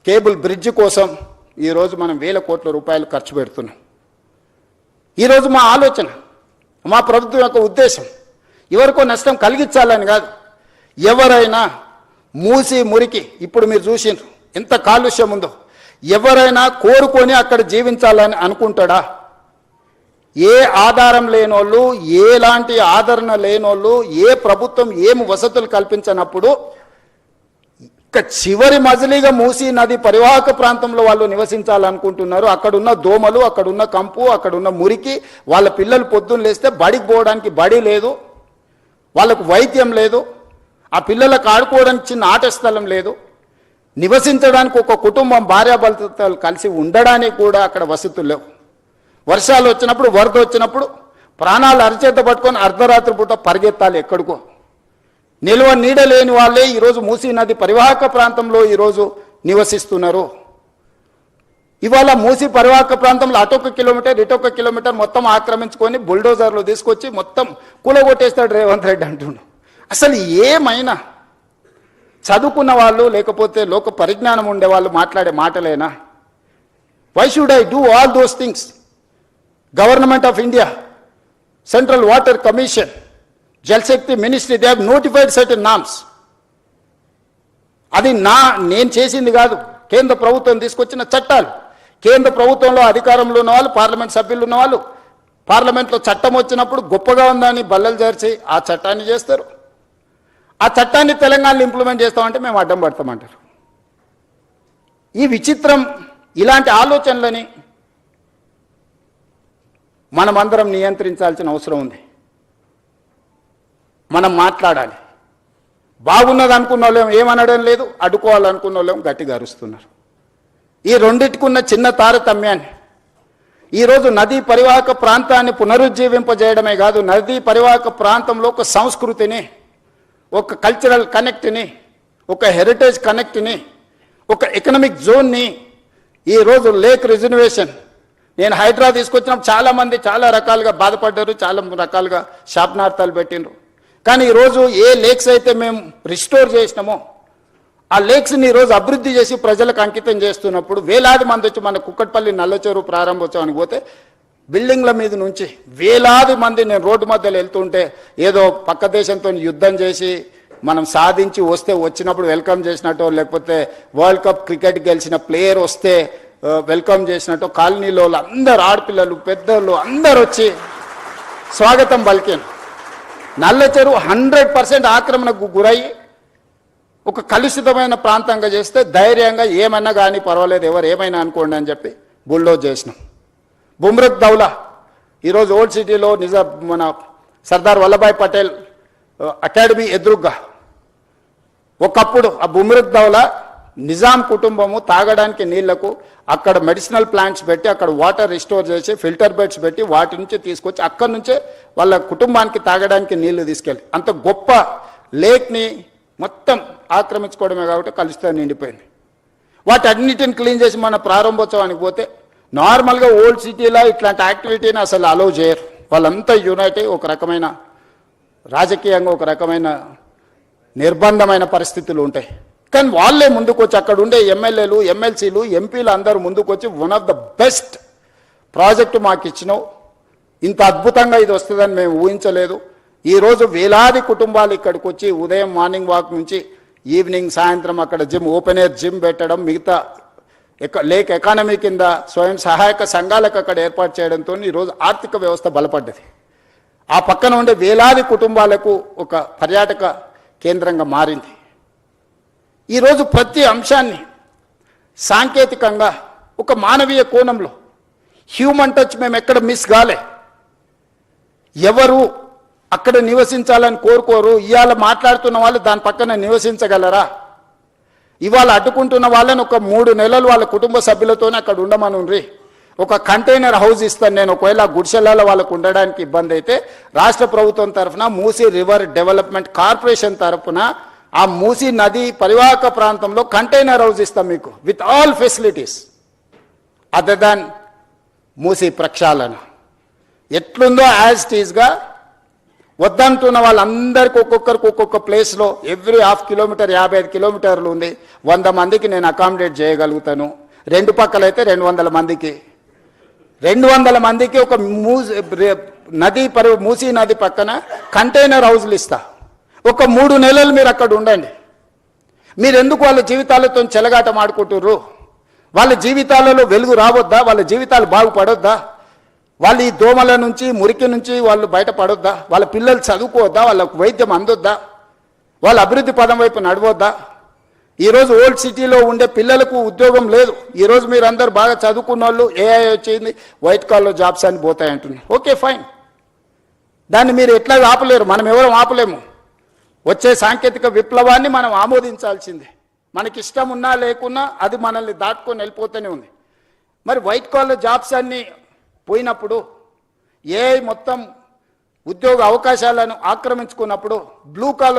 Cable bridge కోసం ఈరోజు మనం వేల కోట్ల రూపాయలు ఖర్చు పెడుతున్నాం. ఈరోజు మా ఆలోచన, మా ప్రభుత్వం యొక్క ఉద్దేశం ఎవరికో నష్టం కలిగించాలని కాదు. ఎవరైనా మూసి మురికి, ఇప్పుడు మీరు చూసిండ్రు ఎంత కాలుష్యం ఉందో, ఎవరైనా కోరుకొని అక్కడ జీవించాలని అనుకుంటాడా? ఏ ఆధారం లేనోళ్ళు, ఎలాంటి ఆదరణ లేనోళ్ళు, ఏ ప్రభుత్వం ఏం వసతులు కల్పించనప్పుడు ఇక చివరి మజిలీగా మూసీ నది పరివాహక ప్రాంతంలో వాళ్ళు నివసించాలనుకుంటున్నారు. అక్కడున్న దోమలు, అక్కడున్న కంపు, అక్కడున్న మురికి, వాళ్ళ పిల్లలు పొద్దున్న లేస్తే బడికి పోవడానికి బడి లేదు, వాళ్ళకు వైద్యం లేదు, ఆ పిల్లలకు ఆడుకోవడానికి చిన్న ఆట స్థలం లేదు, నివసించడానికి ఒక కుటుంబం భార్యాభర్తలు కలిసి ఉండడానికి కూడా అక్కడ వసతులు లేవు. వర్షాలు వచ్చినప్పుడు, వరద వచ్చినప్పుడు ప్రాణాలు అరచేత పట్టుకొని అర్ధరాత్రి పూట పరిగెత్తాలి ఎక్కడికో. నిల్వ నీడ లేని వాళ్ళే ఈరోజు మూసీ నది పరివాహక ప్రాంతంలో ఈరోజు నివసిస్తున్నారు. ఇవాళ మూసీ పరివాహక ప్రాంతంలో అటొక కిలోమీటర్ ఇటొక కిలోమీటర్ మొత్తం ఆక్రమించుకొని బుల్డోజర్లు తీసుకొచ్చి మొత్తం కూలగొట్టేస్తాడు రేవంత్ రెడ్డి అంటుండు. అసలు ఏమైనా చదువుకున్న వాళ్ళు లేకపోతే లోక పరిజ్ఞానం ఉండే వాళ్ళు మాట్లాడే మాటలేనా? Why should I do all those things? Government of India, central water commission, Jalshakti ministry, they have notified certain norms. అది నేను చేసింది కాదు, కేంద్ర ప్రభుత్వం తీసుకొచ్చిన చట్టాలు. కేంద్ర ప్రభుత్వంలో అధికారంలో ఉన్న వాళ్ళు, పార్లమెంట్ సభ్యులు ఉన్న వాళ్ళు పార్లమెంట్లో చట్టం వచ్చినప్పుడు గొప్పగా ఉందని బల్లలు జరిచి ఆ చట్టాన్ని చేస్తారు. ఆ చట్టాన్ని తెలంగాణలో ఇంప్లిమెంట్ చేస్తామంటే మేము అడ్డం పడతామంటారు. ఈ విచిత్రం, ఇలాంటి ఆలోచనలని మనమందరం నియంత్రించాల్సిన అవసరం ఉంది. మనం మాట్లాడాలి. బాగున్నది అనుకున్న వాళ్ళేం ఏమనడం లేదు, అడ్డుకోవాలనుకున్న వాళ్ళేం గట్టిగా అరుస్తున్నారు. ఈ రెండింటికున్న చిన్న తారతమ్యాన్ని ఈరోజు నదీ పరివాహక ప్రాంతాన్ని పునరుజ్జీవింపజేయడమే కాదు, నదీ పరివాహక ప్రాంతంలో ఒక సంస్కృతిని, ఒక కల్చరల్ కనెక్ట్ని, ఒక హెరిటేజ్ కనెక్ట్ని, ఒక ఎకనామిక్ జోన్ని, ఈరోజు లేక్ రిజర్వేషన్. నేను హైడ్రా తీసుకొచ్చినప్పుడు చాలామంది చాలా రకాలుగా బాధపడ్డారు, చాలా రకాలుగా శాపనార్థాలు పెట్టిండ్రు. కానీ ఈరోజు ఏ లేక్స్ అయితే మేము రిస్టోర్ చేసినామో ఆ లేక్స్ని ఈరోజు అభివృద్ధి చేసి ప్రజలకు అంకితం చేస్తున్నప్పుడు వేలాది మంది వచ్చి మన కుక్కట్పల్లి నల్లచెరువు ప్రారంభోత్సవానికి పోతే బిల్డింగ్ల మీద నుంచి వేలాది మంది, నేను రోడ్డు మధ్యలో వెళ్తుంటే ఏదో పక్క దేశంతో యుద్ధం చేసి మనం సాధించి వస్తే వచ్చినప్పుడు వెల్కమ్ చేసినట్టు, లేకపోతే వరల్డ్ కప్ క్రికెట్ గెలిచిన ప్లేయర్ వస్తే వెల్కమ్ చేసినట్టు కాలనీలో అందరు ఆడపిల్లలు పెద్దలు అందరు వచ్చి స్వాగతం పలికాను. నల్లచెరువు 100% ఆక్రమణకు గురయ్యి ఒక కలుషితమైన ప్రాంతంగా చేస్తే ధైర్యంగా ఏమన్నా కానీ పర్వాలేదు, ఎవరు ఏమైనా అనుకోండి అని చెప్పి బుల్డోజ్ చేసినాం. బుమ్రక్ దౌలా ఈరోజు ఓల్డ్ సిటీలో మన సర్దార్ వల్లభాయ్ పటేల్ అకాడమీ ఎదురుగ్గా ఒకప్పుడు ఆ బుమ్రక్ దౌలా నిజాం కుటుంబము తాగడానికి నీళ్లకు అక్కడ మెడిసినల్ ప్లాంట్స్ పెట్టి అక్కడ వాటర్ రిస్టోర్ చేసి ఫిల్టర్ బెడ్స్ పెట్టి వాటి నుంచి తీసుకొచ్చి అక్కడి నుంచే వాళ్ళ కుటుంబానికి తాగడానికి నీళ్లు తీసుకెళ్ళి అంత గొప్ప లేక్ని మొత్తం ఆక్రమించుకోవడమే కాబట్టి కలుషితం నిండిపోయింది. వాటి అన్నిటిని క్లీన్ చేసి మన ప్రారంభోత్సవానికి పోతే నార్మల్గా ఓల్డ్ సిటీలో ఇట్లాంటి యాక్టివిటీని అసలు అలౌ చేయరు. వాళ్ళంతా యునైట్ అయ్యి ఒక రకమైన రాజకీయంగా ఒక రకమైన నిర్బంధమైన పరిస్థితులు ఉంటాయి. కానీ వాళ్ళే ముందుకు వచ్చి అక్కడ ఉండే ఎమ్మెల్యేలు, ఎమ్మెల్సీలు, ఎంపీలు అందరూ ముందుకు వచ్చి one of the best project మాకు ఇచ్చినావు, ఇంత అద్భుతంగా ఇది వస్తుందని మేము ఊహించలేదు. ఈరోజు వేలాది కుటుంబాలు ఇక్కడికి వచ్చి ఉదయం మార్నింగ్ వాక్ నుంచి ఈవినింగ్ సాయంత్రం అక్కడ జిమ్, ఓపెన్ ఎయిర్ జిమ్ పెట్టడం, మిగతా లేక్ ఎకానమీ కింద స్వయం సహాయక సంఘాలకు అక్కడ ఏర్పాటు చేయడంతో ఈరోజు ఆర్థిక వ్యవస్థ బలపడ్డది. ఆ పక్కన ఉండే వేలాది కుటుంబాలకు ఒక పర్యాటక కేంద్రంగా మారింది. ఈరోజు ప్రతి అంశాన్ని సాంకేతికంగా ఒక మానవీయ కోణంలో హ్యూమన్ టచ్ మేము ఎక్కడ మిస్ కాలే. ఎవరు అక్కడ నివసించాలని కోరుకోరు. ఇవాళ మాట్లాడుతున్న వాళ్ళు దాని పక్కన నివసించగలరా? ఇవాళ అడ్డుకుంటున్న వాళ్ళని ఒక 3 నెలలు వాళ్ళ కుటుంబ సభ్యులతోనే అక్కడ ఉండమనుండ్రి. ఒక కంటైనర్ హౌస్ ఇస్తాను నేను, ఒకవేళ గుడిసెలలో వాళ్ళకు ఉండడానికి ఇబ్బంది అయితే రాష్ట్ర ప్రభుత్వం తరఫున మూసీ రివర్ డెవలప్మెంట్ కార్పొరేషన్ తరఫున ఆ మూసీ నది పరివాహక ప్రాంతంలో కంటైనర్ హౌస్ ఇస్తాం మీకు with all facilities other than Musi ప్రక్షాళన. ఎట్లుందో యాజ్ ఇట్ ఈజ్గా వద్దంటున్న వాళ్ళందరికీ ఒక్కొక్కరికి ఒక్కొక్క ప్లేస్లో ఎవ్రీ హాఫ్ కిలోమీటర్ 55 కిలోమీటర్లు ఉంది, 100 మందికి నేను అకామిడేట్ చేయగలుగుతాను. రెండు పక్కలైతే 200 మందికి, 200 మందికి ఒక మూసీ నది పక్కన కంటైనర్ హౌస్లు ఇస్తా. ఒక 3 నెలలు మీరు అక్కడ ఉండండి. మీరు ఎందుకు వాళ్ళ జీవితాలతో చెలగాట మాడుకుంటుర్రు? వాళ్ళ జీవితాలలో వెలుగు రావద్దా? వాళ్ళ జీవితాలు బాగుపడొద్దా? వాళ్ళు ఈ దోమల నుంచి, మురికి నుంచి వాళ్ళు బయటపడొద్దా? వాళ్ళ పిల్లలు చదువుకోవద్దా? వాళ్ళకు వైద్యం అందొద్దా? వాళ్ళ అభివృద్ధి పదం వైపు నడవద్దా? ఈరోజు ఓల్డ్ సిటీలో ఉండే పిల్లలకు ఉద్యోగం లేదు. ఈరోజు మీరు అందరు బాగా చదువుకున్న వాళ్ళు ఏఐ వచ్చింది, వైట్ కాలర్ జాబ్స్ అని పోతాయంటున్నారు. ఓకే ఫైన్, దాన్ని మీరు ఎట్లా ఆపలేరు, మనం ఎవరు ఆపలేము. వచ్చే సాంకేతిక విప్లవాన్ని మనం ఆమోదించాల్సిందే. మనకి ఇష్టం ఉన్నా లేకున్నా అది మనల్ని దాటుకొని వెళ్ళిపోతూనే ఉంది. మరి వైట్ కాలర్ జాబ్స్ అన్నీ పోయినప్పుడు, ఏఐ మొత్తం ఉద్యోగ అవకాశాలను ఆక్రమించుకున్నప్పుడు బ్లూ కాలర్